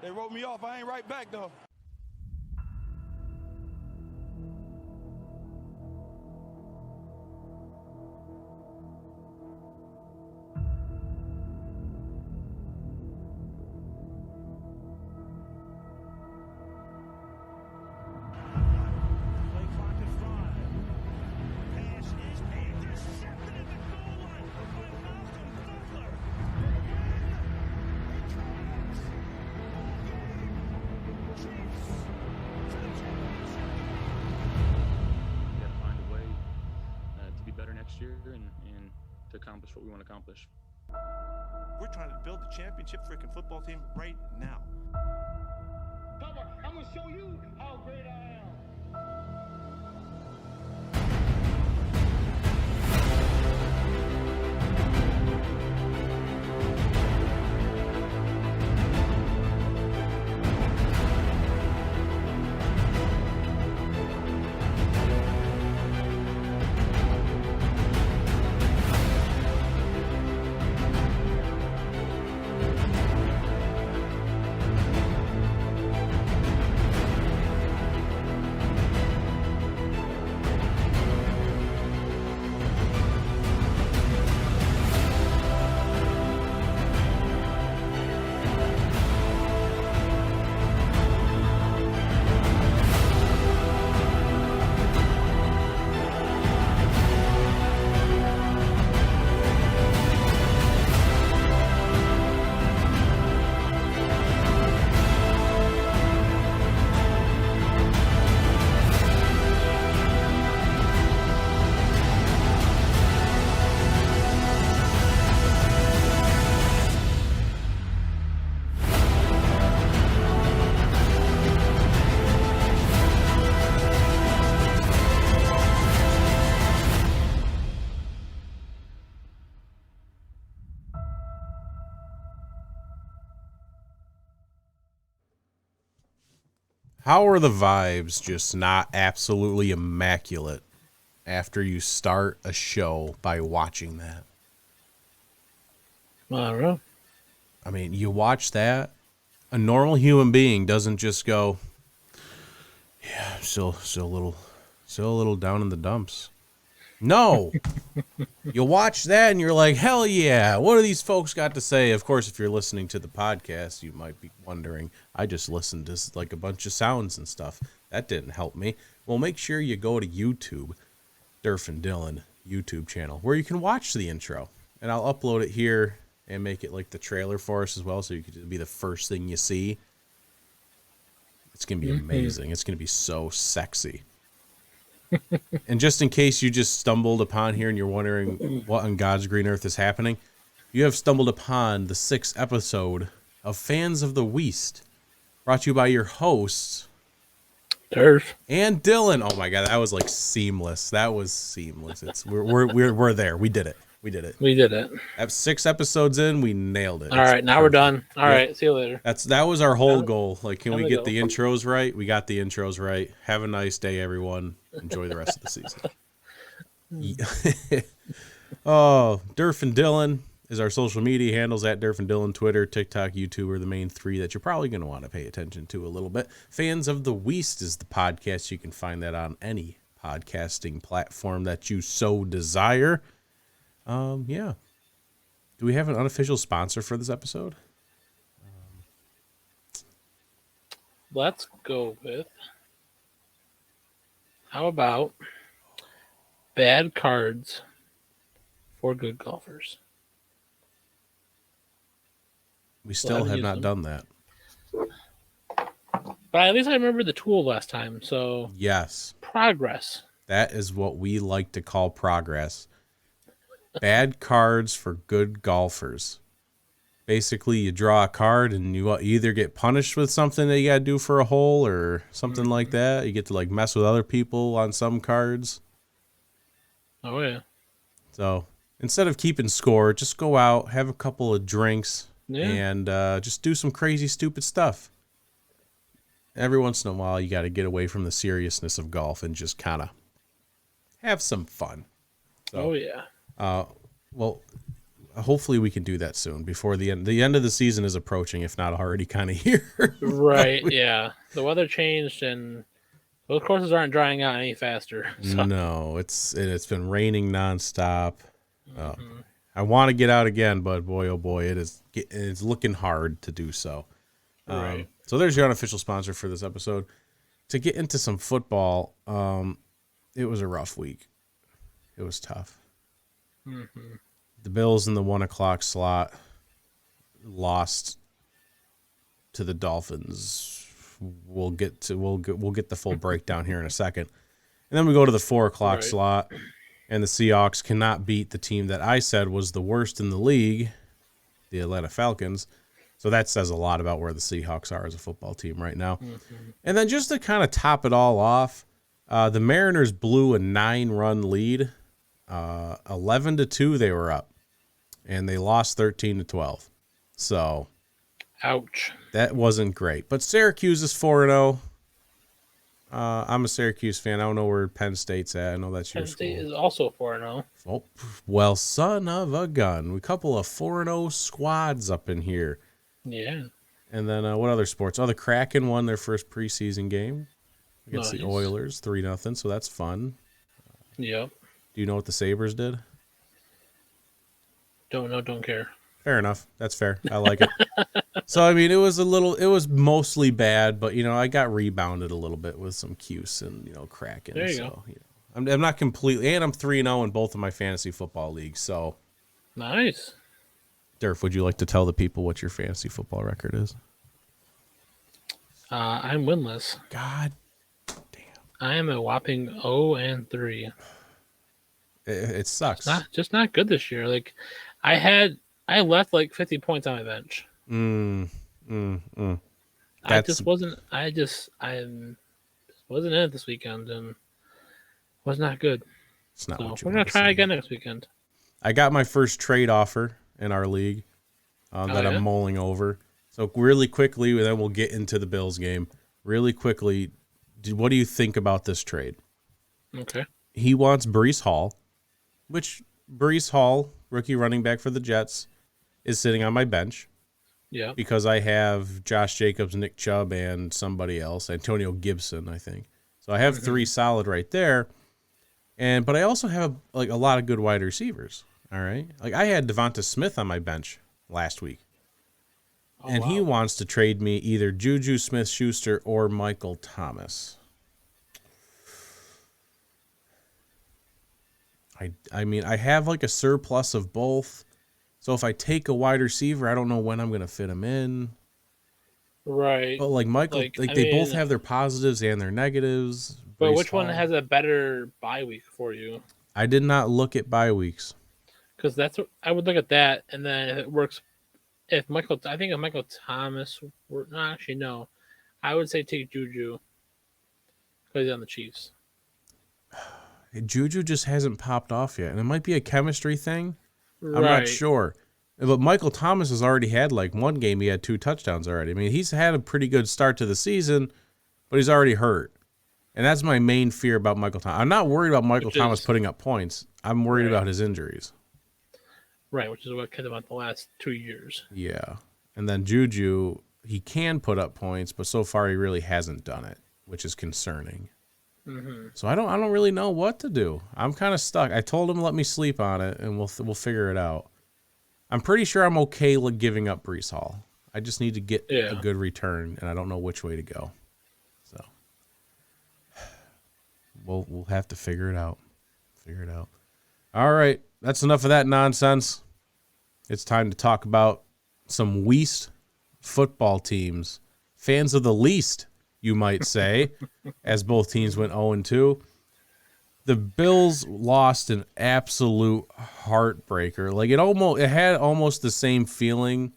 They wrote me off. I ain't right back, though. And to accomplish what we want to accomplish. We're trying to build a championship freaking football team right now. Papa, I'm gonna show you how great I am. How are the vibes just not absolutely immaculate after you start a show by watching that? I don't know. I mean, you watch that, a normal human being doesn't just go, yeah, still a little down in the dumps. No. You watch that and you're like, hell yeah, what do these folks got to say? Of course, if you're listening to the podcast, you might be wondering, I just listened to like a bunch of sounds and stuff. That didn't help me. Well, make sure you go to YouTube, Derf and Dylan YouTube channel, where you can watch the intro. And I'll upload it here and make it like the trailer for us as well, so you could be the first thing you see. It's going to be amazing. It's going to be so sexy. And just in case you just stumbled upon here and you're wondering what on God's green earth is happening, you have stumbled upon the 6th episode of Fans of the Weast, brought to you by your hosts, Derf and Dylan. Oh my God, that was like seamless. That was seamless. It's we're there. We did it. We did it. 6 episodes in, we nailed it. All right, now perfect. We're done. All right, see you later. That was our whole goal. Like, can we get the intros right? We got the intros right. Have a nice day, everyone. Enjoy the rest of the season. Oh, Derf and Dylan is our social media handles at Derf and Dylan. Twitter, TikTok, YouTube are the main 3 that you're probably going to want to pay attention to a little bit. Fans of the Weast is the podcast. You can find that on any podcasting platform that you so desire. Yeah. Do we have an unofficial sponsor for this episode? Let's go with, how about bad cards for good golfers? We still have not done that. But at least I remember the tool last time, so yes. Progress. That is what we like to call progress. Bad cards for good golfers. Basically, you draw a card and you either get punished with something that you got to do for a hole or something like that. You get to like mess with other people on some cards. Oh, yeah. So instead of keeping score, just go out, have a couple of drinks, and just do some crazy, stupid stuff. Every once in a while, you got to get away from the seriousness of golf and just kind of have some fun. So, oh, yeah. Well, hopefully we can do that soon before the end. The end of the season is approaching, if not already kind of here. Right. Yeah. The weather changed, and those courses aren't drying out any faster. So. No, it's been raining nonstop. I want to get out again, but boy, oh boy, it's looking hard to do so. Right. So there's your unofficial sponsor for this episode. To get into some football, it was a rough week. It was tough. Mm-hmm. The Bills in the 1:00 slot lost to the Dolphins. We'll get the full breakdown here in a second, and then we go to the 4:00 slot, and the Seahawks cannot beat the team that I said was the worst in the league, the Atlanta Falcons. So that says a lot about where the Seahawks are as a football team right now. Mm-hmm. And then just to kind of top it all off, the Mariners blew a 9-run lead. 11-2 they were up, and they lost 13-12. So, ouch. That wasn't great. But Syracuse is 4-0. I'm a Syracuse fan. I don't know where Penn State's at. I know that's your school. Penn State is also 4-0. Oh, well, son of a gun. A couple of 4-0 squads up in here. Yeah. And then what other sports? Oh, the Kraken won their first preseason game against the Oilers, 3-0. So that's fun. Yep. Do you know what the Sabres did? Don't know, don't care. Fair enough. That's fair. I like it. So, I mean, it was mostly bad, but, I got rebounded a little bit with some Cuse and, Kraken. There you go. I'm not completely, and I'm 3-0 in both of my fantasy football leagues. So, nice. Derf, would you like to tell the people what your fantasy football record is? I'm winless. God damn. I am a whopping 0-3. It sucks. Just not good this year. Like, I left like 50 points on my bench. I wasn't in it this weekend, and was not good. It's not what you we're gonna try again next weekend. I got my first trade offer in our league that I'm mulling over. So really quickly, and then we'll get into the Bills game. Really quickly, what do you think about this trade? Okay. He wants Breece Hall, which Breece Hall, rookie running back for the Jets, is sitting on my bench. Yeah. Because I have Josh Jacobs, Nick Chubb, and somebody else, Antonio Gibson, I think. So I have 3 solid right there. But I also have a lot of good wide receivers. All right. Like I had Devonta Smith on my bench last week. And he wants to trade me either Juju Smith-Schuster or Michael Thomas. I mean, I have like a surplus of both. So if I take a wide receiver, I don't know when I'm going to fit him in. Right. But like Michael, they both have their positives and their negatives. But which one has a better bye week for you? I did not look at bye weeks. Because that's what I would look at that, and then if it works, I think if Michael Thomas were no, I would say take Juju because he's on the Chiefs. Juju just hasn't popped off yet, and it might be a chemistry thing. Right. I'm not sure. But Michael Thomas has already had one game. He had 2 touchdowns already. I mean, he's had a pretty good start to the season, but he's already hurt. And that's my main fear about Michael Thomas. I'm not worried about Michael Thomas putting up points. I'm worried about his injuries. Right, which is what kept him out the last 2 years. Yeah. And then Juju, he can put up points, but so far he really hasn't done it, which is concerning. Mm-hmm. So I don't really know what to do. I'm kind of stuck. I told him to let me sleep on it, and we'll figure it out. I'm pretty sure I'm okay with giving up Breece Hall. I just need to get a good return, and I don't know which way to go. So we'll have to figure it out. All right, that's enough of that nonsense. It's time to talk about some Weast football teams. Fans of the least, you might say, as both teams went 0-2. The Bills lost an absolute heartbreaker. Like it had almost the same feeling,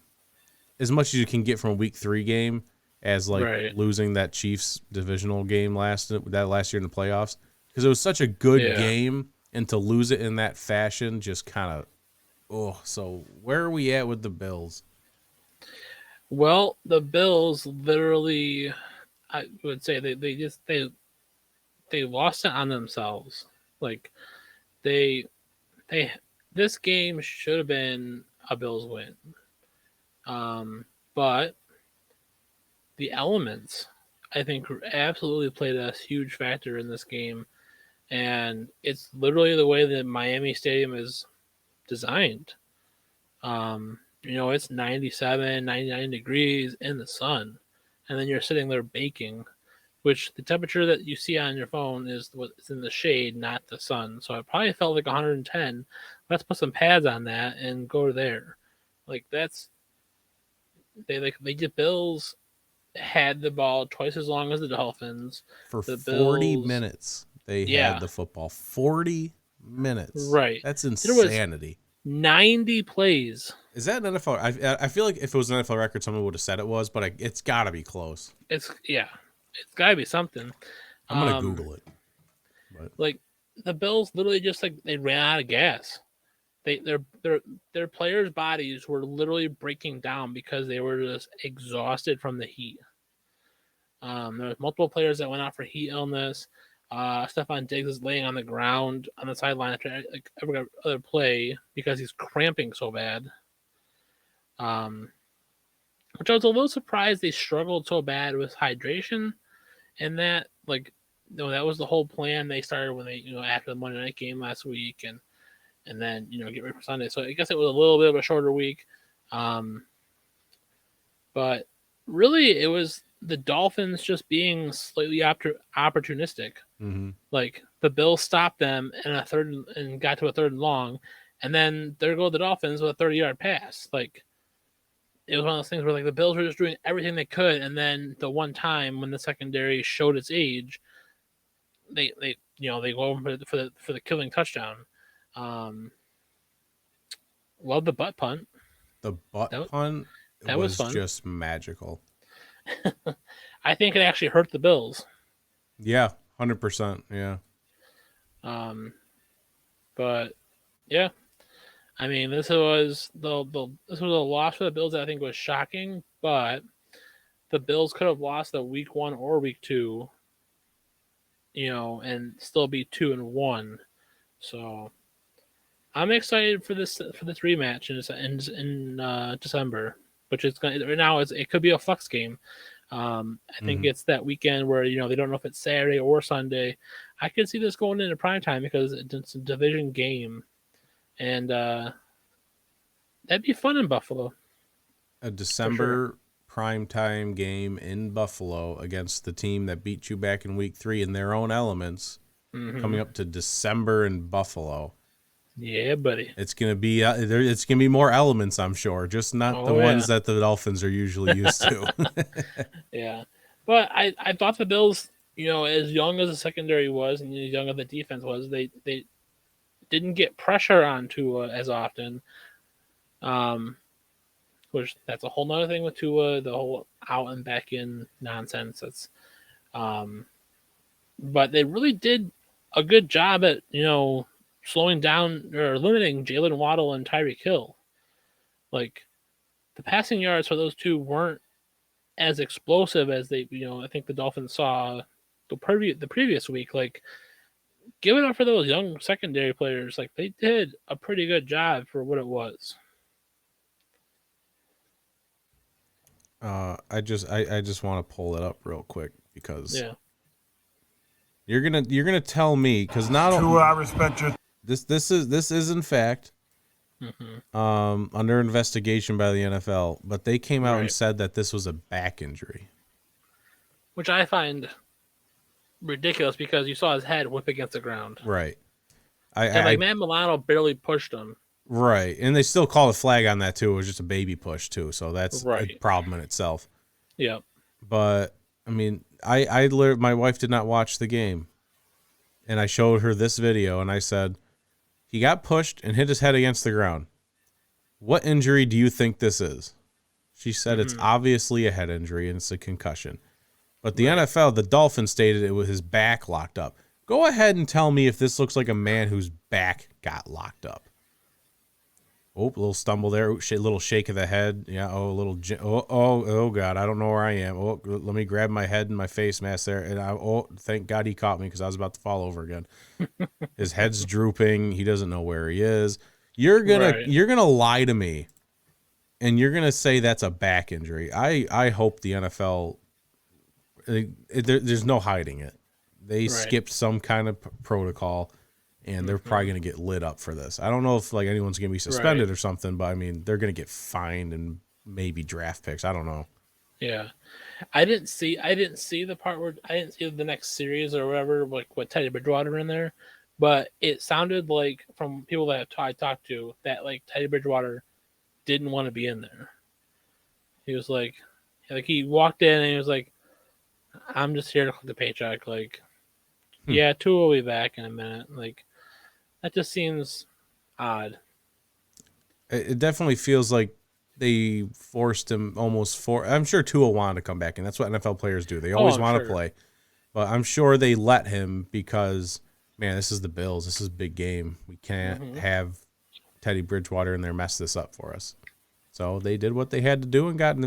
as much as you can get from a Week 3 game, as losing that Chiefs divisional game last year in the playoffs, because it was such a good game, and to lose it in that fashion just kind of, So where are we at with the Bills? Well, the Bills literally, I would say they lost it on themselves. Like they this game should have been a Bills win. But the elements, I think, absolutely played a huge factor in this game. And it's literally the way that Miami Stadium is designed. It's 97, 99 degrees in the sun. And then you're sitting there baking, which the temperature that you see on your phone is what's in the shade, not the sun. So it probably felt like 110. Let's put some pads on that and go there. Like the Bills had the ball twice as long as the Dolphins. For the 40 Bills, minutes, they had the football. 40 minutes. Right. That's insanity. 90 plays. Is that an NFL? I feel like if it was an NFL record, someone would have said it was, but it's got to be close. It's got to be something. I'm gonna Google it. But. Like the Bills, literally just like they ran out of gas. Their players' bodies were literally breaking down because they were just exhausted from the heat. There was multiple players that went out for heat illness. Stephon Diggs is laying on the ground on the sideline after every other play because he's cramping so bad. Which I was a little surprised they struggled so bad with hydration, and that that was the whole plan. They started when they after the Monday night game last week, and then get ready for Sunday. So I guess it was a little bit of a shorter week, but really it was the Dolphins just being slightly opportunistic. Mm-hmm. Like the Bills stopped them in a third and got to a third and long, and then there go the Dolphins with a 30-yard pass. Like it was one of those things where the Bills were just doing everything they could, and then the one time when the secondary showed its age, they go over for the killing touchdown. Love the butt punt. The butt punt was fun. Just magical. I think it actually hurt the Bills. Yeah, 100%. Yeah. But yeah, I mean, this was this was a loss for the Bills that I think was shocking, but the Bills could have lost the week 1 or week 2, and still be 2-1. So I'm excited for this rematch in December, which is right now it could be a flex game. I think it's that weekend where they don't know if it's Saturday or Sunday. I could see this going into prime time because it's a division game, and that'd be fun in Buffalo. A December primetime game in Buffalo against the team that beat you back in week 3 in their own elements, coming up to December in Buffalo. Yeah, buddy. It's gonna be it's gonna be more elements, I'm sure, just not the ones that the Dolphins are usually used to. Yeah, but I thought the Bills, as young as the secondary was and as young as the defense was, they didn't get pressure on Tua as often. Which that's a whole nother thing with Tua, the whole out and back in nonsense. That's, but they really did a good job at slowing down or limiting Jalen Waddle and Tyreek Hill. Like the passing yards for those two weren't as explosive as they, I think the Dolphins saw the previous week. Like, give it up for those young secondary players. Like they did a pretty good job for what it was. I just want to pull it up real quick because you're gonna tell me because not only I respect your. This is in fact under investigation by the NFL, but they came out and said that this was a back injury, which I find ridiculous because you saw his head whip against the ground. Right. Matt Milano barely pushed him. Right, and they still call a flag on that too. It was just a baby push too, so that's a problem in itself. Yeah. But I mean, my wife did not watch the game, and I showed her this video, and I said, he got pushed and hit his head against the ground. What injury do you think this is? She said it's obviously a head injury and it's a concussion. But the NFL, the Dolphins stated it was his back locked up. Go ahead and tell me if this looks like a man whose back got locked up. Oh, a little stumble there. Little shake of the head. Yeah. Oh, a little. Oh, God. I don't know where I am. Oh, let me grab my head and my face mask there. And thank God he caught me because I was about to fall over again. His head's drooping. He doesn't know where he is. You're Right. gonna lie to me, and you're gonna say that's a back injury. I hope the NFL. There's no hiding it. They Right. skipped some kind of protocol, and they're probably gonna get lit up for this. I don't know if like anyone's gonna be suspended or something, but I mean they're gonna get fined and maybe draft picks. I don't know. Yeah. I didn't see the part where I didn't see the next series or whatever, like with Teddy Bridgewater in there, but it sounded like from people that I talked to that like Teddy Bridgewater didn't want to be in there. He was like he walked in and he was like, "I'm just here to collect the paycheck." Like, yeah, Tua will be back in a minute. Like, that just seems odd. It definitely feels like they forced him I'm sure Tua wanted to come back, and that's what NFL players do. They always I'm want to sure. play. But I'm sure they let him because, man, this is the Bills. This is a big game. We can't have Teddy Bridgewater in there mess this up for us. So they did what they had to do and got,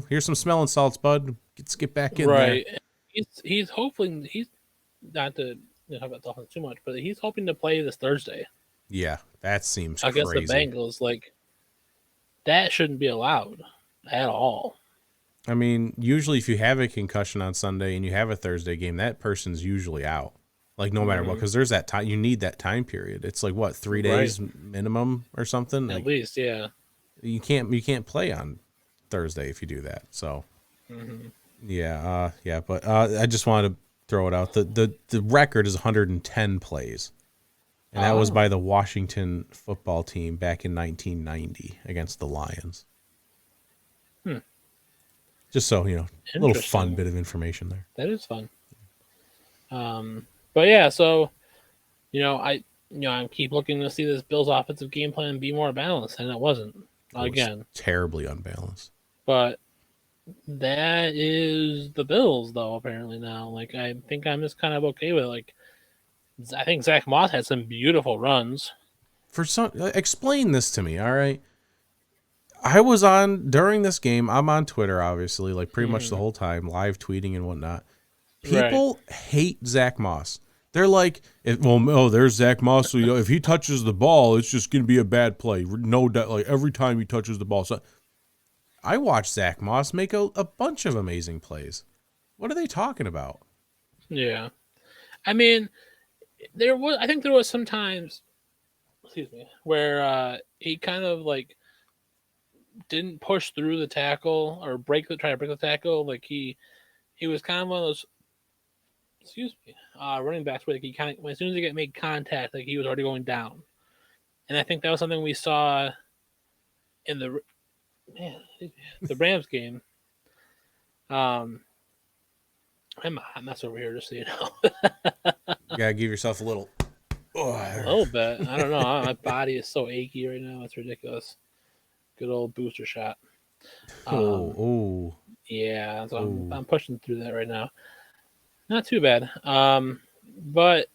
here's some smelling salts, bud. Let's get back in there. Right. He's hoping he's not to talk about Dolphins too much, but he's hoping to play this Thursday Yeah, that seems against crazy. the Bengals. Like, that shouldn't be allowed at all. I mean, usually if you have a concussion on Sunday and you have a Thursday game, that person's usually out. Like no matter what, because there's that time. You need that time period. It's like what, 3 days minimum or something. At Like, least, yeah. you can't play on Thursday if you do that. So yeah. But I just wanted to throw it out. The record is 110 plays, and that was by the Washington football team back in 1990 against the Lions. Just so a little fun bit of information there. That is fun. But yeah, so I keep looking to see this Bills offensive game plan be more balanced, and it wasn't again. Was terribly unbalanced. But that is the Bills, though. Apparently now, like I think I'm just kind of okay with it. Like I think Zach Moss had some beautiful runs. Explain this to me, all right? I was during this game. I'm on Twitter, obviously, like pretty much the whole time, live tweeting and whatnot. People hate Zach Moss. They're like, there's Zach Moss. So if he touches the ball, it's just gonna be a bad play. No doubt, like every time he touches the ball. So I watched Zach Moss make a bunch of amazing plays. What are they talking about? Yeah, I mean, I think there was some times, where he kind of like didn't push through the tackle or try to break the tackle. Like he was kind of one of those, running backs where he kind of, as soon as he made contact, like he was already going down. And I think that was something we saw in the Rams game. I'm a mess over here, just so you know. You gotta give yourself a little. A little bit. I don't know. My body is so achy right now. It's ridiculous. Good old booster shot. Yeah, so I'm pushing through that right now. Not too bad. But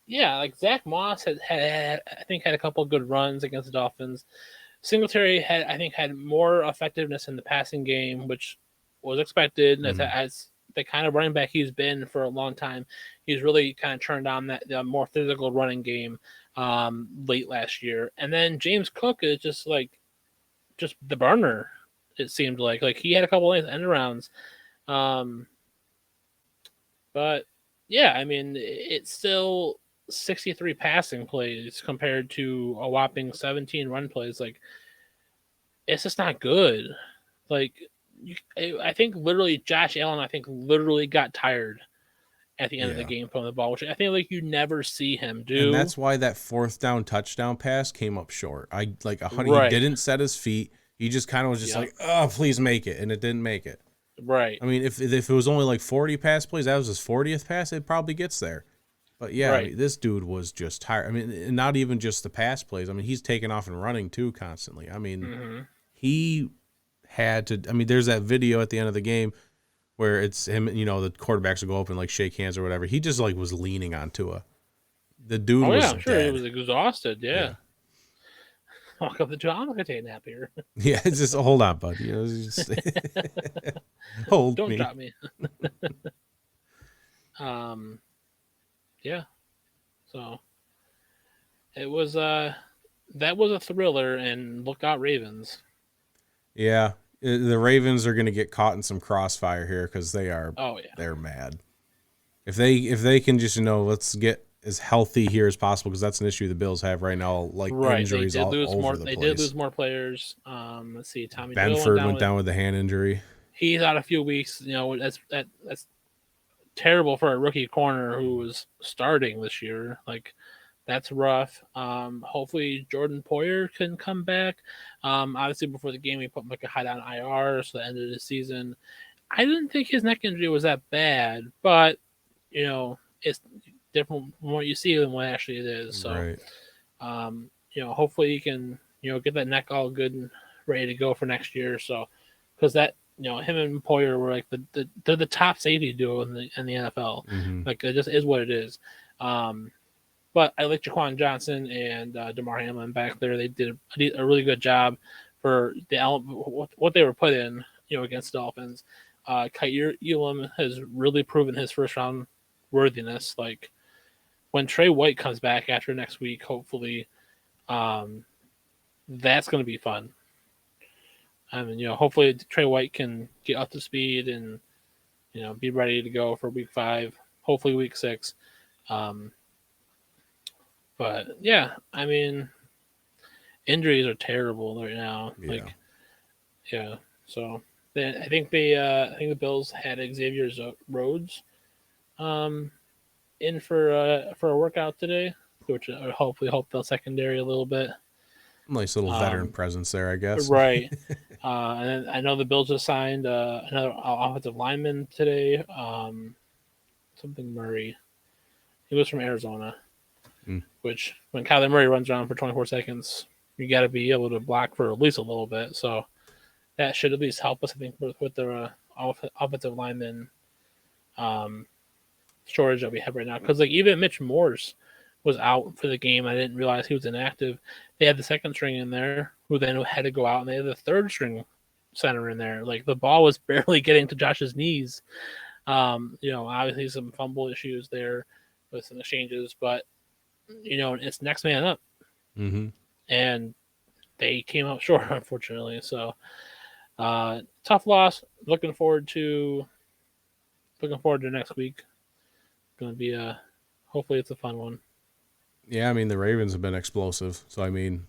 yeah, like Zach Moss had I think had a couple of good runs against the Dolphins. Singletary had more effectiveness in the passing game, which was expected as the kind of running back he's been for a long time. He's really kind of turned on the more physical running game late last year. And then James Cook is just the burner, it seemed like. Like he had a couple of end arounds. But yeah, I mean, it's still 63 passing plays compared to a whopping 17 run plays. Like, it's just not good. Like, I think literally Josh Allen, got tired at the end of the game from the ball, which I think like you never see him do. And that's why that 4th down touchdown pass came up short. He didn't set his feet. He just kind of was just like, oh, please make it. And it didn't make it. Right. I mean, if it was only like 40 pass plays, that was his 40th pass, it probably gets there. But yeah, I mean, this dude was just tired. I mean, not even just the pass plays. I mean, he's taking off and running too constantly. I mean, he had to. I mean, there's that video at the end of the game where it's him. The quarterbacks will go up and like shake hands or whatever. He just like was leaning on Tua. The dude was I'm sure dead. he was exhausted. Yeah. Walk up the door. I'm gonna take a nap here. Yeah, it's just hold on, bud. Hold Don't me. drop me. Yeah. So it was that was a thriller, and look out, Ravens. Yeah, the Ravens are going to get caught in some crossfire here because they're mad. If they can just let's get as healthy here as possible, because that's an issue the Bills have right now, like injuries all over the place. They did lose more players. Let's see, Tommy Benford went down with the hand injury. He's out a few weeks. That's terrible for a rookie corner who was starting this year. Like, that's rough. Hopefully Jordan Poyer can come back. Obviously before the game we put Micah on IR, so the end of the season. I didn't think his neck injury was that bad, but it's different from what you see than what actually it is. So, right. Hopefully he can, get that neck all good and ready to go for next year. So, because that, him and Poyer were like they're the top safety duo in the NFL. Mm-hmm. Like, it just is what it is. But I like Jaquan Johnson and DeMar Hamlin back there. They did a really good job for what they were put in, against the Dolphins. Kaiir Elam has really proven his first round worthiness. Like, when Trey White comes back after next week, hopefully, that's going to be fun. I mean, hopefully Trey White can get up to speed and, be ready to go for week 5, hopefully week 6. But yeah, I mean, injuries are terrible right now. Yeah. So I think the Bills had Xavier Rhodes, in for a workout today, which hopefully help the secondary a little bit. Nice little veteran presence there, I guess. Right. And then I know the Bills just signed another offensive lineman today. Something Murray. He was from Arizona. Which, when Kyler Murray runs around for 24 seconds, you got to be able to block for at least a little bit. So that should at least help us, I think, with the offensive lineman shortage that we have right now. Because even Mitch Morse was out for the game. I didn't realize he was inactive. They had the second string in there, who then had to go out, and they had the third string center in there. Like, the ball was barely getting to Josh's knees. Obviously some fumble issues there with some exchanges, but it's next man up. Mm-hmm. And they came out short, unfortunately. So, tough loss. Looking forward to next week. Going to be hopefully it's a fun one. Yeah, I mean, the Ravens have been explosive, so I mean,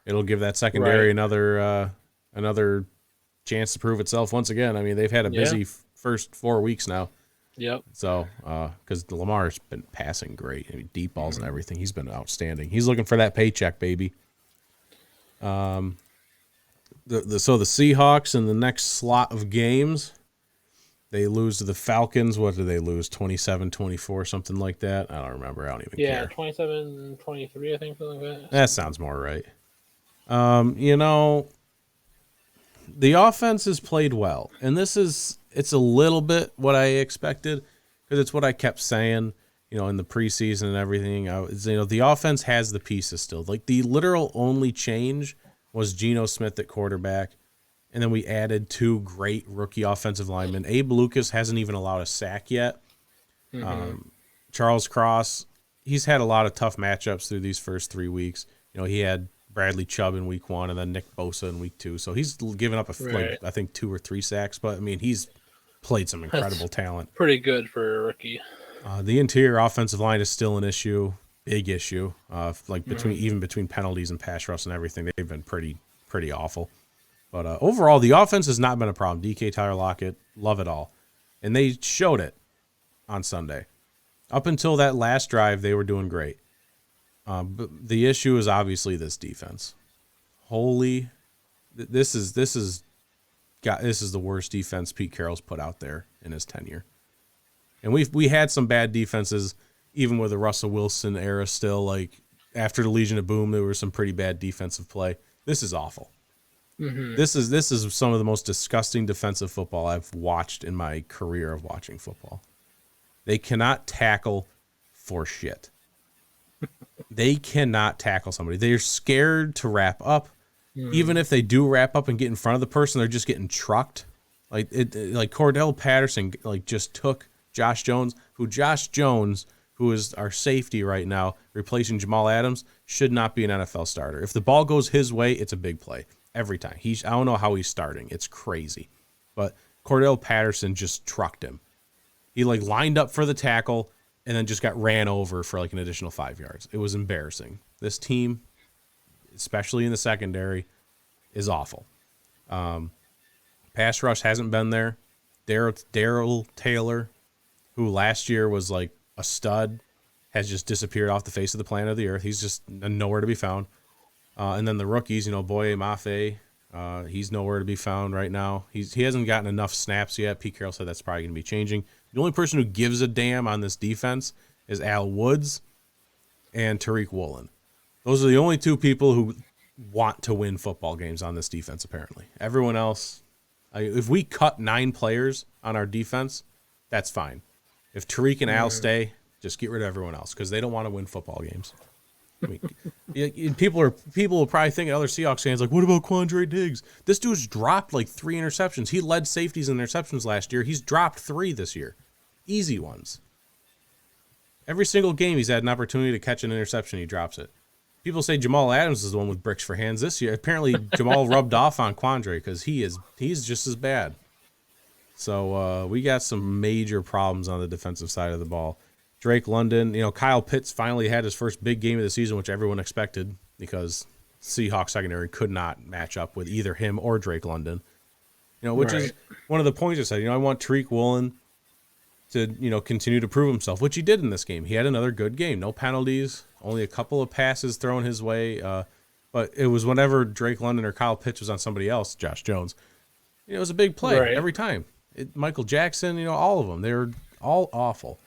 it'll give that secondary another chance to prove itself once again. I mean, they've had a busy first 4 weeks now. Yep. So, because Lamar's been passing great, I mean, deep balls and everything, he's been outstanding. He's looking for that paycheck, baby. So the Seahawks in the next slot of games, they lose to the Falcons. What do they lose? 27-24, something like that. I don't remember. I don't even care. 27-23, I think, something like that. That sounds more right. The offense has played well, and it's a little bit what I expected, because it's what I kept saying, in the preseason and everything. The offense has the pieces still. Like, the literal only change was Geno Smith at quarterback, and then we added 2 great rookie offensive linemen. Abe Lucas hasn't even allowed a sack yet. Mm-hmm. Charles Cross, he's had a lot of tough matchups through these first 3 weeks. He had Bradley Chubb in week 1 and then Nick Bosa in week 2. So he's given up I think 2 or 3 sacks, but I mean, he's played some incredible talent. Pretty good for a rookie. The interior offensive line is still an issue, big issue. Between penalties and pass rush and everything, they've been pretty awful. But overall, the offense has not been a problem. DK, Tyler Lockett, love it all. And they showed it on Sunday. Up until that last drive, they were doing great. But the issue is obviously this defense. This is the worst defense Pete Carroll's put out there in his tenure. And we had some bad defenses, even with the Russell Wilson era still. Like, after the Legion of Boom, there was some pretty bad defensive play. This is awful. Mm-hmm. This is some of the most disgusting defensive football I've watched in my career of watching football. They cannot tackle for shit. They cannot tackle somebody. They're scared to wrap up. Mm-hmm. Even if they do wrap up and get in front of the person, they're just getting trucked. Like Cordell Patterson just took Josh Jones, who Josh Jones who is our safety right now, replacing Jamal Adams, should not be an NFL starter. If the ball goes his way, it's a big play every time. I don't know how he's starting. It's crazy. But Cordell Patterson just trucked him. He lined up for the tackle and then just got ran over for an additional 5 yards. It was embarrassing. This team, especially in the secondary, is awful. Pass rush hasn't been there. Darrell Taylor, who last year was a stud, has just disappeared off the face of the planet of the earth. He's just nowhere to be found. And then the rookies, Boye Mafe, he's nowhere to be found right now. He hasn't gotten enough snaps yet. Pete Carroll said that's probably going to be changing. The only person who gives a damn on this defense is Al Woods and Tariq Woolen. Those are the only two people who want to win football games on this defense, apparently. Everyone else, if we cut 9 players on our defense, that's fine. If Tariq and Al stay, just get rid of everyone else because they don't want to win football games. I mean, people will probably think, other Seahawks fans, what about Quandre Diggs? This dude's dropped 3 interceptions. He led safeties in interceptions last year. He's dropped 3 this year. Easy ones. Every single game he's had an opportunity to catch an interception, he drops it. People say Jamal Adams is the one with bricks for hands this year. Apparently, Jamal rubbed off on Quandre because he's just as bad. So we got some major problems on the defensive side of the ball. Drake London, Kyle Pitts finally had his first big game of the season, which everyone expected because Seahawks secondary could not match up with either him or Drake London. Which is one of the points I said. I want Tariq Woolen to continue to prove himself, which he did in this game. He had another good game, no penalties, only a couple of passes thrown his way. But it was whenever Drake London or Kyle Pitts was on somebody else, Josh Jones. It was a big play every time. Michael Jackson, all of them, they were all awful.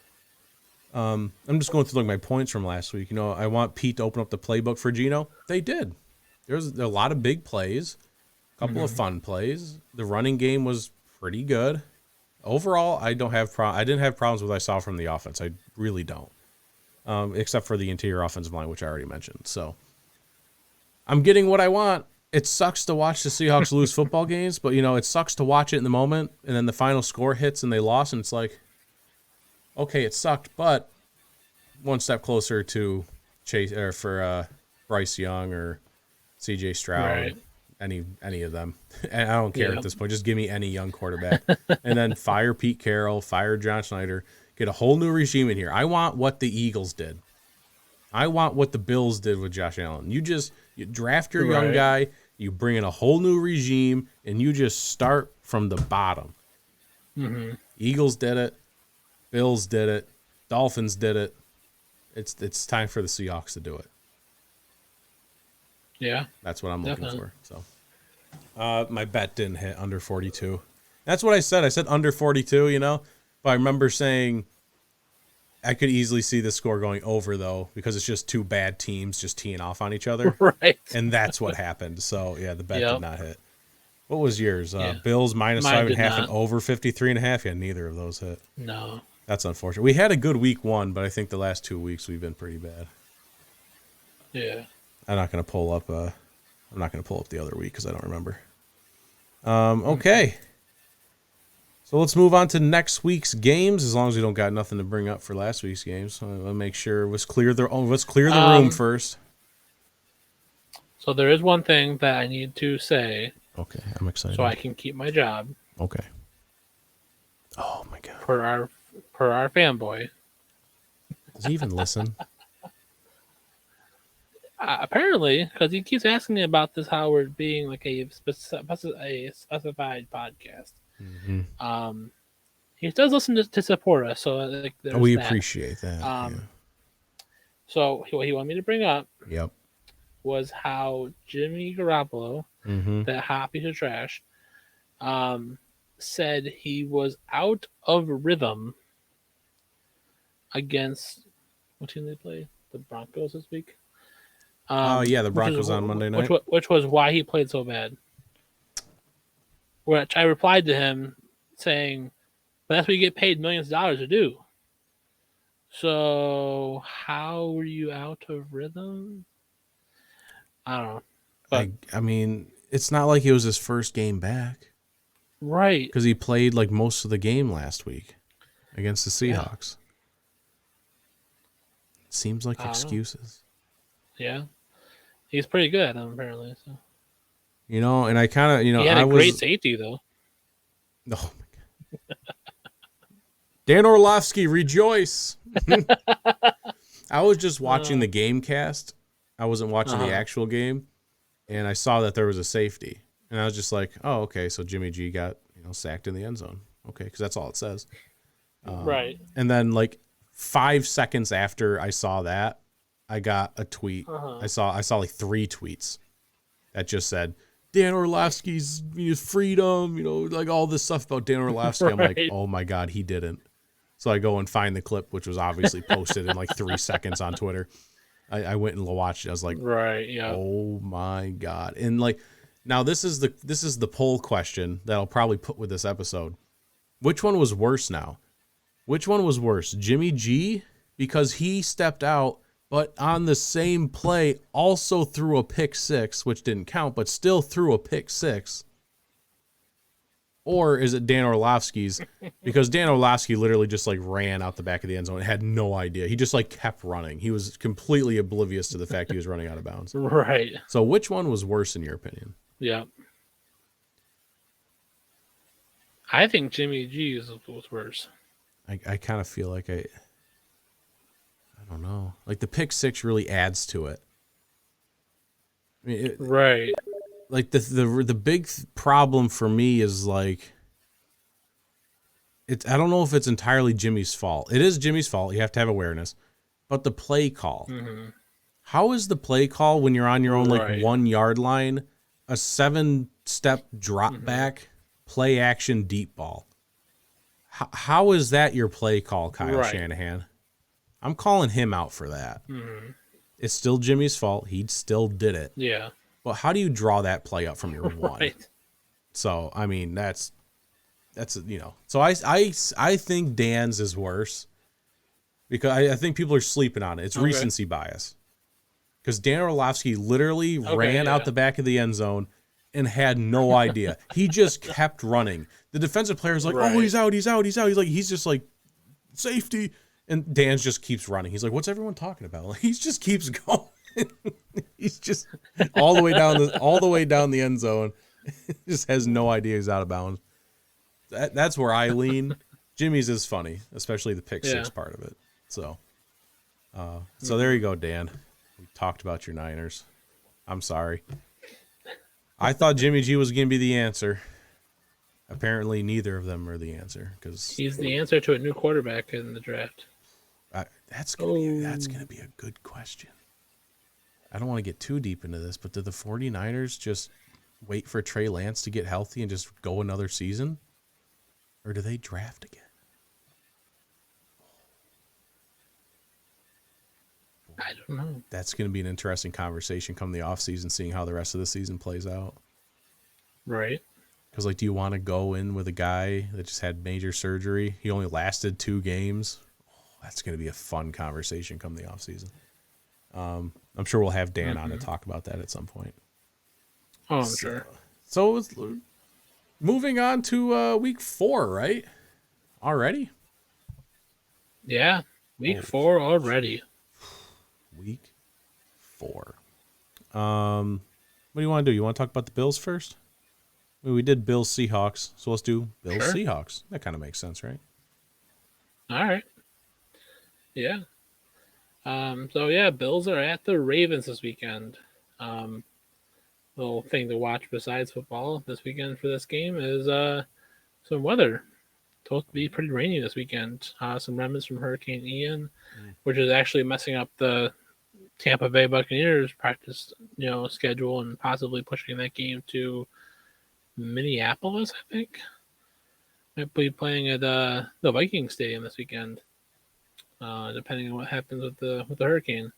I'm just going through my points from last week. I want Pete to open up the playbook for Geno. They did. There was a lot of big plays, a couple of fun plays. The running game was pretty good. Overall, I didn't have problems with what I saw from the offense. I really don't, except for the interior offensive line, which I already mentioned. So I'm getting what I want. It sucks to watch the Seahawks lose football games, but it sucks to watch it in the moment, and then the final score hits and they lost, and it's okay, it sucked, but one step closer to Chase or for Bryce Young or C.J. Stroud, any of them. And I don't care at this point. Just give me any young quarterback, and then fire Pete Carroll, fire John Schneider, get a whole new regime in here. I want what the Eagles did. I want what the Bills did with Josh Allen. You draft your young guy, you bring in a whole new regime, and you just start from the bottom. Eagles did it. Bills did it. Dolphins did it. It's time for the Seahawks to do it. Yeah. That's what I'm looking for. So, my bet didn't hit under 42. That's what I said. I said under 42, But I remember saying I could easily see the score going over, though, because it's just two bad teams just teeing off on each other. Right. And that's what happened. So, yeah, the bet did not hit. What was yours? Bills minus 5.5 and over 53.5? Yeah, neither of those hit. No. That's unfortunate. We had a good week 1, but I think the last 2 weeks we've been pretty bad. Yeah. I'm not going to pull up the other week because I don't remember. Okay. So let's move on to next week's games. As long as we don't got nothing to bring up for last week's games, I'll make sure let's clear the room first. So there is one thing that I need to say. Okay, I'm excited. So I can keep my job. Okay. Oh my god. Per our fanboy. Does he even listen? Apparently, because he keeps asking me about this Howard being like a specified podcast. Mm-hmm. He does listen to support us, so we appreciate that. So what he wanted me to bring up Yep. was how Jimmy Garoppolo, that hot piece of trash, said he was out of rhythm against what team they play? The Broncos this week. The Broncos on Monday night. Which was why he played so bad. Which I replied to him saying, but that's what you get paid millions of dollars to do. So how were you out of rhythm? I don't know. But, I mean, it's not like it was his first game back. Right. Because he played like most of the game last week against the Seahawks. Seems like I don't know. excuses. Yeah, he's pretty good at them apparently. So You know, and I kind of, you know, he had I a was. great safety though. Oh my God. Dan Orlovsky, rejoice! I was just watching the game cast. I wasn't watching the actual game, and I saw that there was a safety, and I was just like, "Oh, okay." So Jimmy G got sacked in the end zone. Okay, because that's all it says. Right. And then like 5 seconds after I saw that, I got a tweet. I saw like 3 tweets that just said Dan Orlovsky's freedom, like all this stuff about Dan Orlovsky. I'm like, oh my God, he didn't. So I go and find the clip, which was obviously posted in like 3 seconds on Twitter. I went and watched it. I was like, right, yeah. Oh my God. And like, now this is the poll question that I'll probably put with this episode. Which one was worse now? Which one was worse? Jimmy G, because he stepped out, but on the same play also threw a pick 6, which didn't count, but still threw a pick 6. Or is it Dan Orlovsky's? Because Dan Orlovsky literally just like ran out the back of the end zone and had no idea. He just like kept running. He was completely oblivious to the fact he was running out of bounds. Right. So which one was worse in your opinion? Yeah. I think Jimmy G was worse. I kind of feel like I don't know. Like the pick 6 really adds to it. I mean, right. Like the big problem for me is like I don't know if it's entirely Jimmy's fault. It is Jimmy's fault. You have to have awareness. But the play call. Mm-hmm. How is the play call when you're on your own like 1 yard line, a 7-step drop back, play action deep ball? How is that your play call, Kyle Shanahan? I'm calling him out for that. Mm-hmm. It's still Jimmy's fault. He still did it. Yeah. But how do you draw that play up from your one? Right. So, I mean, that's So I think Dan's is worse because I think people are sleeping on it. It's recency bias. Because Dan Orlovsky literally ran out the back of the end zone and had no idea. He just kept running. The defensive player's like, oh, he's out. He's just like, safety. And Dan just keeps running. He's like, what's everyone talking about? Like, he just keeps going. He's just all the way down the end zone. Just has no idea he's out of bounds. That's where I lean. Jimmy's is funny, especially the pick 6 part of it. So there you go, Dan. We talked about your Niners. I'm sorry. I thought Jimmy G was going to be the answer. Apparently, neither of them are the answer because he's the answer to a new quarterback in the draft. That's gonna be a good question. I don't want to get too deep into this, but did the 49ers just wait for Trey Lance to get healthy and just go another season? Or do they draft again? I don't know. That's going to be an interesting conversation come the offseason, seeing how the rest of the season plays out. Right. Because, like, do you want to go in with a guy that just had major surgery? He only lasted 2 games. That's going to be a fun conversation come the offseason. I'm sure we'll have Dan on to talk about that at some point. Oh, I'm sure. So, moving on to week 4, right? Already? Yeah, week 4 already. Week 4. What do you want to do? You want to talk about the Bills first? I mean, we did Bills Seahawks, so let's do Bills Seahawks. That kind of makes sense, right? All right. Yeah. Bills are at the Ravens this weekend. Little thing to watch besides football this weekend for this game is some weather. Supposed to be pretty rainy this weekend. Some remnants from Hurricane Ian, which is actually messing up the Tampa Bay Buccaneers practice, schedule and possibly pushing that game to Minneapolis, I think. Might be playing at the Vikings Stadium this weekend, depending on what happens with the hurricane.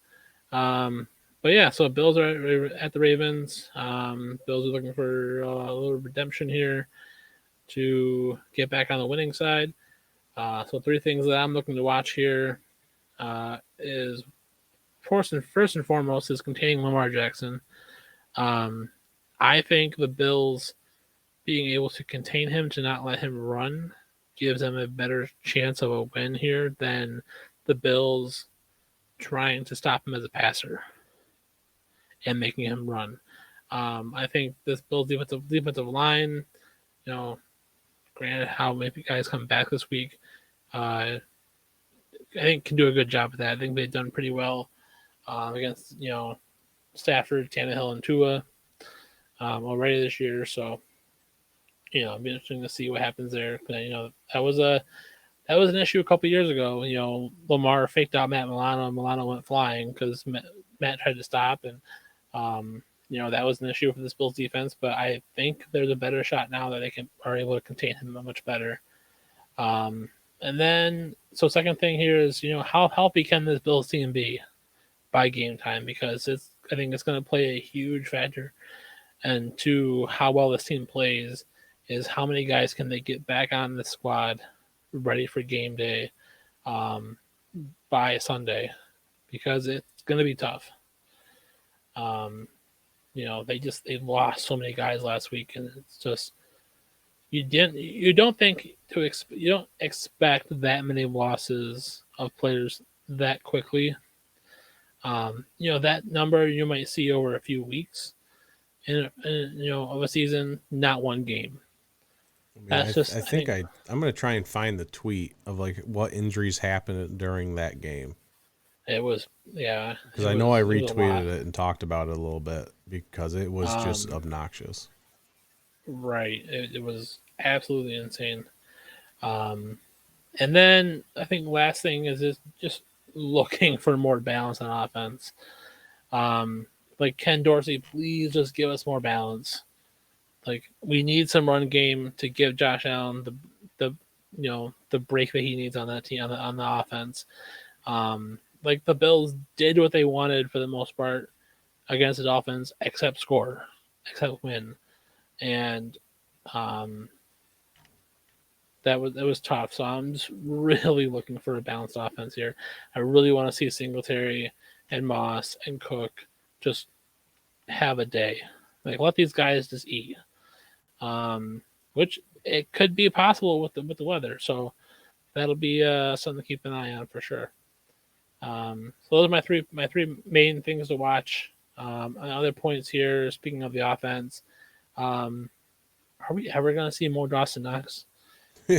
So Bills are at the Ravens. Bills are looking for a little redemption here to get back on the winning side. So 3 things that I'm looking to watch here is first and foremost is containing Lamar Jackson. I think the Bills being able to contain him to not let him run gives them a better chance of a win here than the Bills trying to stop him as a passer and making him run. I think this Bills defensive line, granted how many guys come back this week, I think can do a good job of that. I think they've done pretty well against Stafford, Tannehill, and Tua already this year. So it'll be interesting to see what happens there. That was an issue a couple years ago. Lamar faked out Matt Milano, and Milano went flying because Matt tried to stop, and that was an issue for this Bills defense. But I think there's a better shot now that they are able to contain him much better. And then, so second thing here is, how healthy can this Bills team be by game time? Because I think it's going to play a huge factor. And to how well this team plays is how many guys can they get back on the squad ready for game day by Sunday, because it's going to be tough. They lost so many guys last week, and it's just you don't expect that many losses of players that quickly. That number you might see over a few weeks in of a season, not one game. I think I'm going to try and find the tweet of like what injuries happened during that game. It was, yeah. Because I know I retweeted it and talked about it a little bit because it was just obnoxious. Right. It was absolutely insane. And then I think last thing is just looking for more balance on offense. Like Ken Dorsey, please just give us more balance. Like, we need some run game to give Josh Allen the break that he needs on that team on the offense. Like, the Bills did what they wanted for the most part against the Dolphins, except win, and that was tough. So I'm just really looking for a balanced offense here. I really want to see Singletary and Moss and Cook just have a day. Like, let these guys just eat. Which it could be possible with the weather. So that'll be something to keep an eye on for sure. So those are my three main things to watch. Other points here, speaking of the offense, are we ever going to see more Dawson Knox?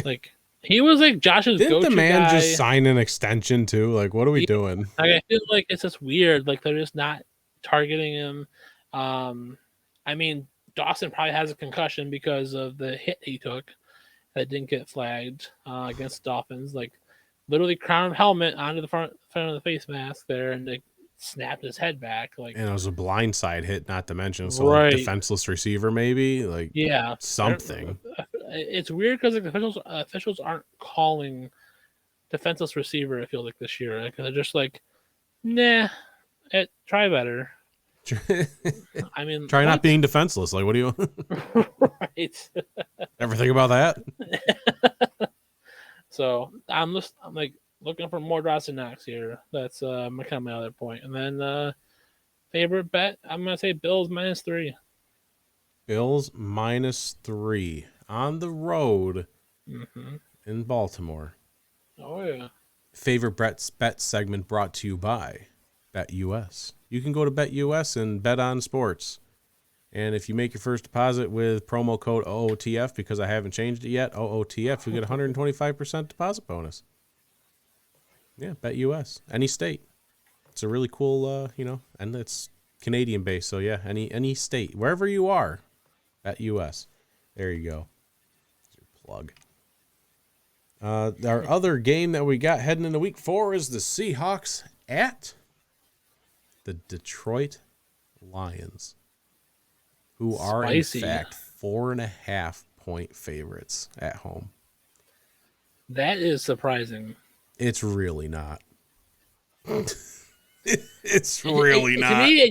Like, he was like Josh's go-to guy. Didn't the man just sign an extension too? Like, what are we doing? I feel like it's just weird. Like, they're just not targeting him. I mean, Dawson probably has a concussion because of the hit he took that didn't get flagged against the Dolphins. Like, literally crown of helmet onto the front of the face mask there, and they snapped his head back. Like, and it was a blindside hit, not to mention. So right. Like defenseless receiver, maybe. Like, yeah, something. It's weird because like the officials aren't calling defenseless receiver. I feel like this year, like, they're just like, nah, try better. I mean, try not being defenseless. Like, what do you? Right. Ever think about that? So I'm like looking for more Dawson Knox here. That's my other point. And then favorite bet, I'm gonna say Bills -3. Bills -3 on the road in Baltimore. Oh yeah. Favorite bet segment brought to you by BetUS. You can go to BetUS and bet on sports. And if you make your first deposit with promo code OOTF, because I haven't changed it yet, OOTF, you get 125% deposit bonus. Yeah, BetUS. Any state. It's a really cool, and it's Canadian based. So yeah, any state, wherever you are, BetUS. There you go. That's your plug. Our other game that we got heading into week 4 is the Seahawks at the Detroit Lions, who are Spicy. in fact 4.5-point favorites at home. That is surprising. It's really not. It's really not. To me,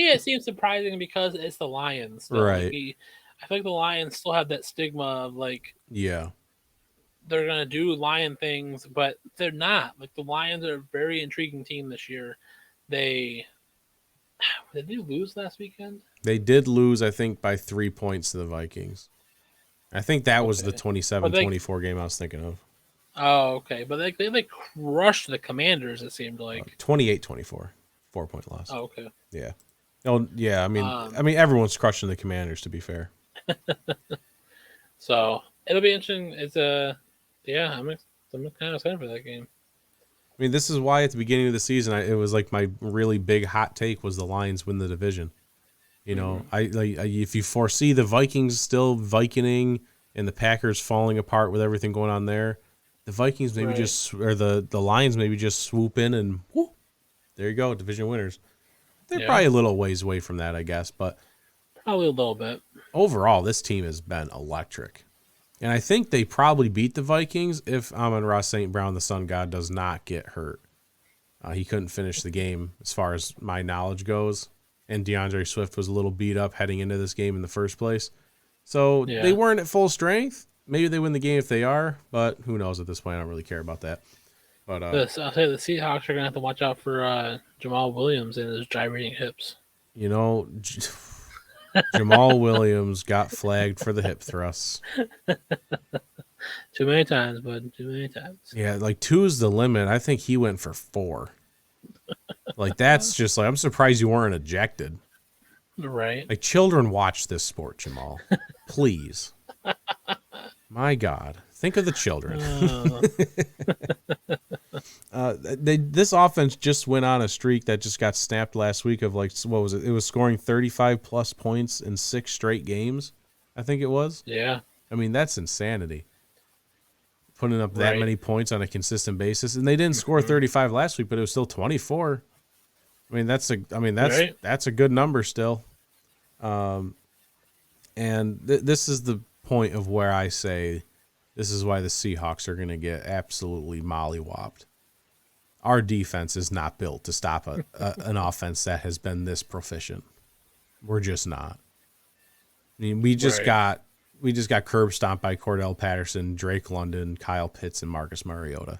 it seems surprising because it's the Lions. So right. Like, I feel like the Lions still have that stigma of like, yeah, they're gonna do Lion things, but they're not. Like, the Lions are a very intriguing team this year. Did they lose last weekend? They did lose, I think, by 3 points to the Vikings. I think that was the 27-24 game I was thinking of. Oh, okay. But they crushed the Commanders. It seemed like. 28-24, 4-point loss. Oh, okay. Yeah. Oh, yeah. Um, I mean, everyone's crushing the Commanders. To be fair. So it'll be interesting. It's yeah. I'm kind of excited for that game. I mean, this is why at the beginning of the season, it was like my really big hot take was the Lions win the division. You know, if you foresee the Vikings still Vikining and the Packers falling apart with everything going on there, the Vikings maybe the Lions maybe just swoop in and whoo, there you go, division winners. They're probably a little ways away from that, I guess, but probably a little bit. Overall, this team has been electric. And I think they probably beat the Vikings if Amon-Ra St. Brown, the Sun God, does not get hurt. He couldn't finish the game as far as my knowledge goes. And DeAndre Swift was a little beat up heading into this game in the first place. So they weren't at full strength. Maybe they win the game if they are, but who knows at this point. I don't really care about that. But I'll say the Seahawks are going to have to watch out for Jamal Williams and his gyrating hips. You know, Jamal Williams got flagged for the hip thrusts. Too many times, bud. Too many times. Yeah, like 2 is the limit. I think he went for 4. Like, that's just like, I'm surprised you weren't ejected. Right. Like, children watch this sport, Jamal. Please. My God. Think of the children. This offense just went on a streak that just got snapped last week of like, what was it? It was scoring 35 plus points in 6 straight games, I think it was. Yeah. I mean, that's insanity. Putting up that many points on a consistent basis. And they didn't score 35 last week, but it was still 24. I mean, that's a good number still. And this is the point of where I say this is why the Seahawks are going to get absolutely mollywopped. Our defense is not built to stop an offense that has been this proficient. We're just not. I mean, we just got curb stomped by Cordell Patterson, Drake London, Kyle Pitts, and Marcus Mariota.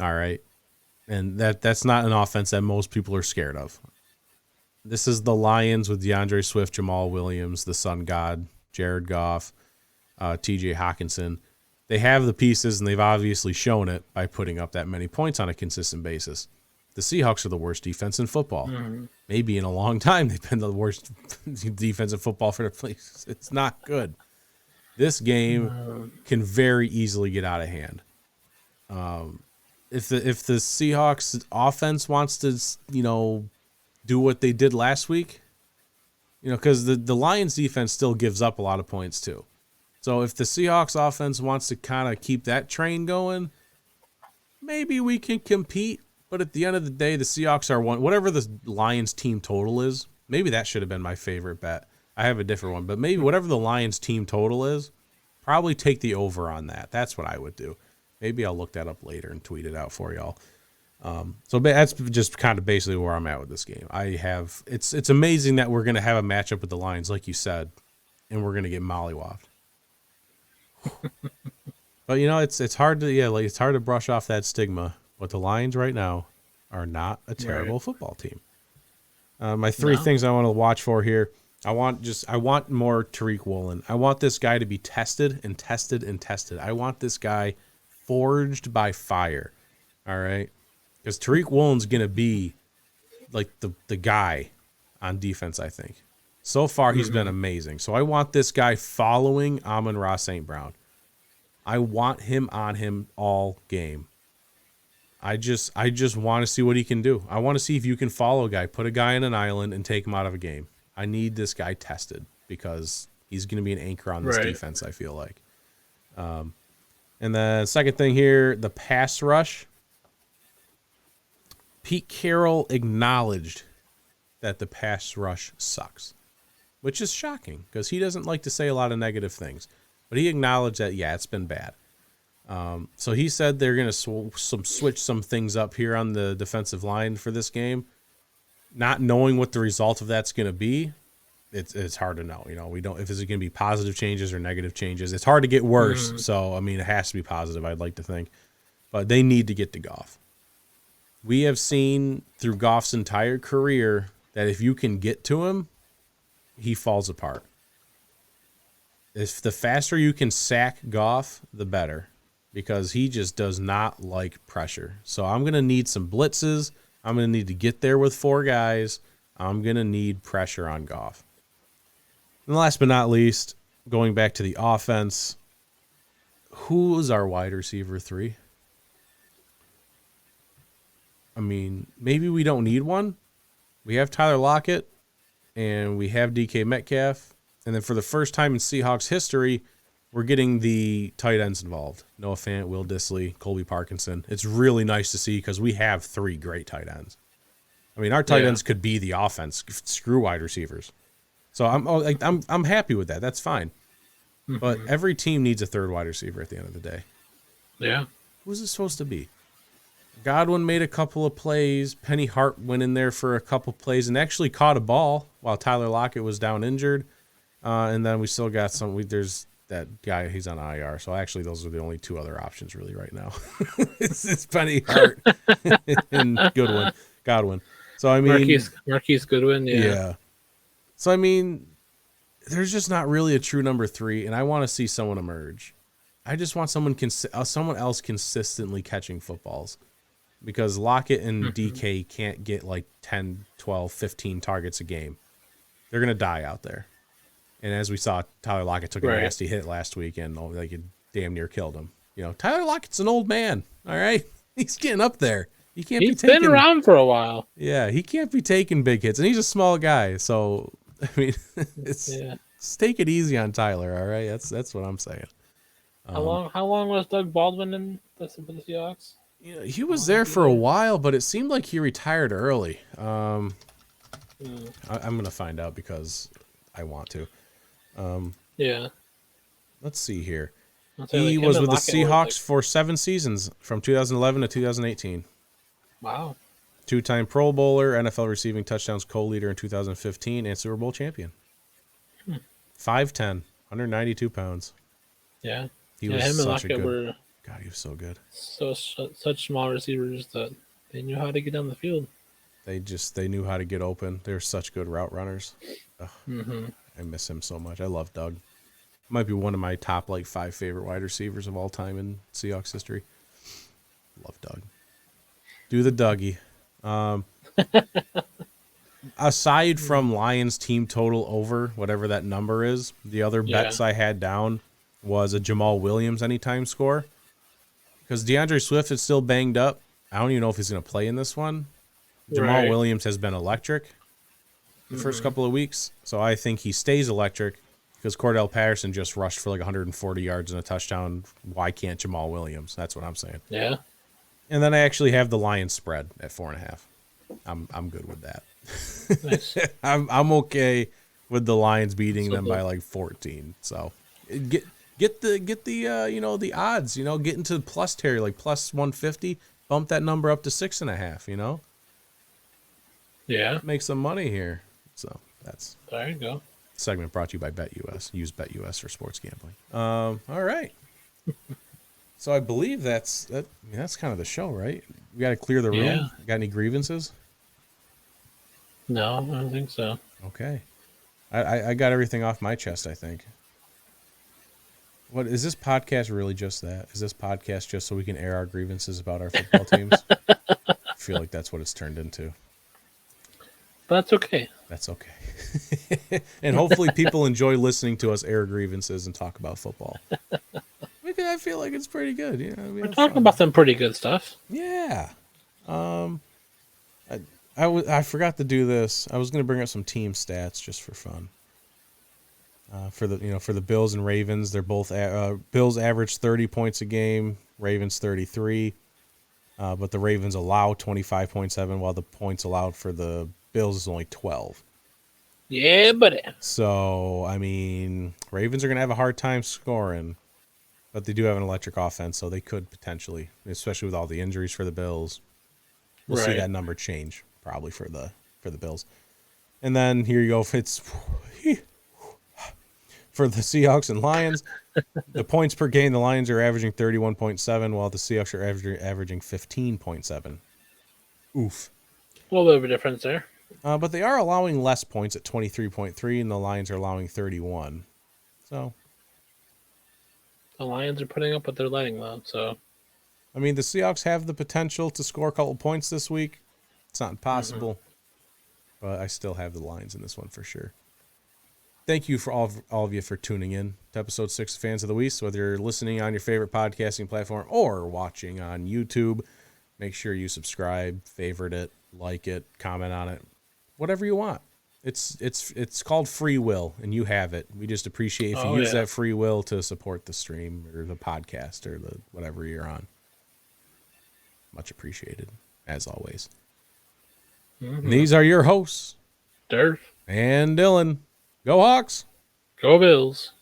All right. And that's not an offense that most people are scared of. This is the Lions with DeAndre Swift, Jamal Williams, the Sun God, Jared Goff, TJ Hawkinson. They have the pieces, and they've obviously shown it by putting up that many points on a consistent basis. The Seahawks are the worst defense in football. Mm-hmm. Maybe in a long time they've been the worst defense in football for the place. It's not good. This game can very easily get out of hand. If the Seahawks offense wants to, do what they did last week, because the Lions defense still gives up a lot of points too. So if the Seahawks offense wants to kind of keep that train going, maybe we can compete. But at the end of the day, the Seahawks are whatever the Lions team total is. Maybe that should have been my favorite bet. I have a different one, but maybe whatever the Lions team total is, probably take the over on that. That's what I would do. Maybe I'll look that up later and tweet it out for y'all. So that's just kind of basically where I'm at with this game. It's amazing that we're going to have a matchup with the Lions, like you said, and we're going to get mollywopped. But it's hard to it's hard to brush off that stigma. But the Lions right now are not a terrible football team. My 3 things I want to watch for here. I want more Tariq Woolen. I want this guy to be tested and tested and tested. I want this guy forged by fire. All right. Because Tariq Woolen's going to be like the guy on defense, I think. So far, he's been amazing. So I want this guy following Amon-Ra St. Brown. I want him on him all game. I just want to see what he can do. I want to see if you can follow a guy, put a guy in an island, and take him out of a game. I need this guy tested because he's going to be an anchor on this defense, I feel like. And the second thing here, the pass rush. Pete Carroll acknowledged that the pass rush sucks, which is shocking because he doesn't like to say a lot of negative things. But he acknowledged that, it's been bad. So he said they're going to switch some things up here on the defensive line for this game. Not knowing what the result of that's going to be, it's hard to know. We don't if it's going to be positive changes or negative changes. It's hard to get worse. So it has to be positive. I'd like to think, but they need to get to Goff. We have seen through Goff's entire career that if you can get to him, he falls apart. If the faster you can sack Goff, the better. because he just does not like pressure. So I'm going to need some blitzes. I'm going to need to get there with 4 guys. I'm going to need pressure on Goff. And last but not least, going back to the offense, who is our wide receiver 3? I mean, maybe we don't need one. We have Tyler Lockett, and we have DK Metcalf. And then for the first time in Seahawks history, we're getting the tight ends involved. Noah Fant, Will Dissly, Colby Parkinson. It's really nice to see because we have 3 great tight ends. I mean, our tight ends could be the offense. Screw wide receivers. So I'm happy with that. That's fine. But every team needs a 3rd wide receiver at the end of the day. Yeah. Who's it supposed to be? Godwin made a couple of plays. Penny Hart went in there for a couple plays and actually caught a ball while Tyler Lockett was down injured. And then we still got there's that guy, he's on IR. So actually those are the only 2 other options really right now. it's Penny Hart and Godwin. So I mean Marquise Goodwin, yeah. So I mean, there's just not really a true number 3, and I want to see someone emerge. I just want someone else consistently catching footballs. Because Lockett and DK can't get like 10, 12, 15 targets a game. They're going to die out there. And as we saw, Tyler Lockett took a nasty hit last week, and like it damn near killed him. You know, Tyler Lockett's an old man, all right? He's getting up there. He's been around for a while. Yeah, he can't be taking big hits, and he's a small guy. So, I mean, let's take it easy on Tyler, all right? That's what I'm saying. How long was Doug Baldwin in for the Seahawks? You know, he was there for a while, but it seemed like he retired early. I'm going to find out because I want to. Let's see here. He was with the Seahawks for 7 seasons from 2011 to 2018. Wow. 2-time Pro Bowler, NFL receiving touchdowns co-leader in 2015, and Super Bowl champion. 5'10", 192 pounds. Yeah. He was him such and a good... were God, he was so good. Such small receivers that they knew how to get down the field. They knew how to get open. They're such good route runners. I miss him so much. I love Doug. Might be one of my top 5 favorite wide receivers of all time in Seahawks history. Love Doug. Do the Dougie. Aside from Lions team total over, whatever that number is, the other bets I had down was a Jamal Williams anytime score. Because DeAndre Swift is still banged up. I don't even know if he's going to play in this one. Jamal Williams has been electric the first couple of weeks. So I think he stays electric because Cordell Patterson just rushed for 140 yards and a touchdown. Why can't Jamal Williams? That's what I'm saying. Yeah. And then I actually have the Lions spread at 4.5. I'm good with that. Nice. I'm okay with the Lions beating them by 14. So get the odds, get into plus territory, plus 150, bump that number up to 6.5, Yeah. Make some money here. So that's there you go. Segment brought to you by BetUS. Use BetUS for sports gambling. All right. So I believe that's kind of the show, right? We got to clear the room. Yeah. Got any grievances? No, I don't think so. Okay. I got everything off my chest, I think. What is this podcast really just that? Is this podcast just so we can air our grievances about our football teams? I feel like that's what it's turned into. But that's okay. That's okay. And hopefully people enjoy listening to us air grievances and talk about football. Because I feel like it's pretty good. We're talking about some pretty good stuff. Yeah. I forgot to do this. I was going to bring up some team stats just for fun. For the Bills and Ravens, they're both Bills average 30 points a game, Ravens 33. But the Ravens allow 25.7 while the points allowed for the Bills is only 12. Yeah, buddy. So, I mean, Ravens are going to have a hard time scoring, but they do have an electric offense, so they could potentially, especially with all the injuries for the Bills. We'll see that number change probably for the Bills. And then here you go. It's for the Seahawks and Lions. The points per game, the Lions are averaging 31.7, while the Seahawks are averaging 15.7. Oof. A little bit of a difference there. But they are allowing less points at 23.3, and the Lions are allowing 31. So The Lions are putting up what they're letting, though. So, I mean, the Seahawks have the potential to score a couple points this week. It's not impossible, but I still have the Lions in this one for sure. Thank you for all of you for tuning in to episode 6 of Fans of the Weast. Whether you're listening on your favorite podcasting platform or watching on YouTube, make sure you subscribe, favorite it, like it, comment on it, whatever you want. It's called free will, and you have it. We just appreciate if you use that free will to support the stream or the podcast or the whatever you're on. Much appreciated, as always. And these are your hosts, Derf and Dylan. Go Hawks! Go Bills!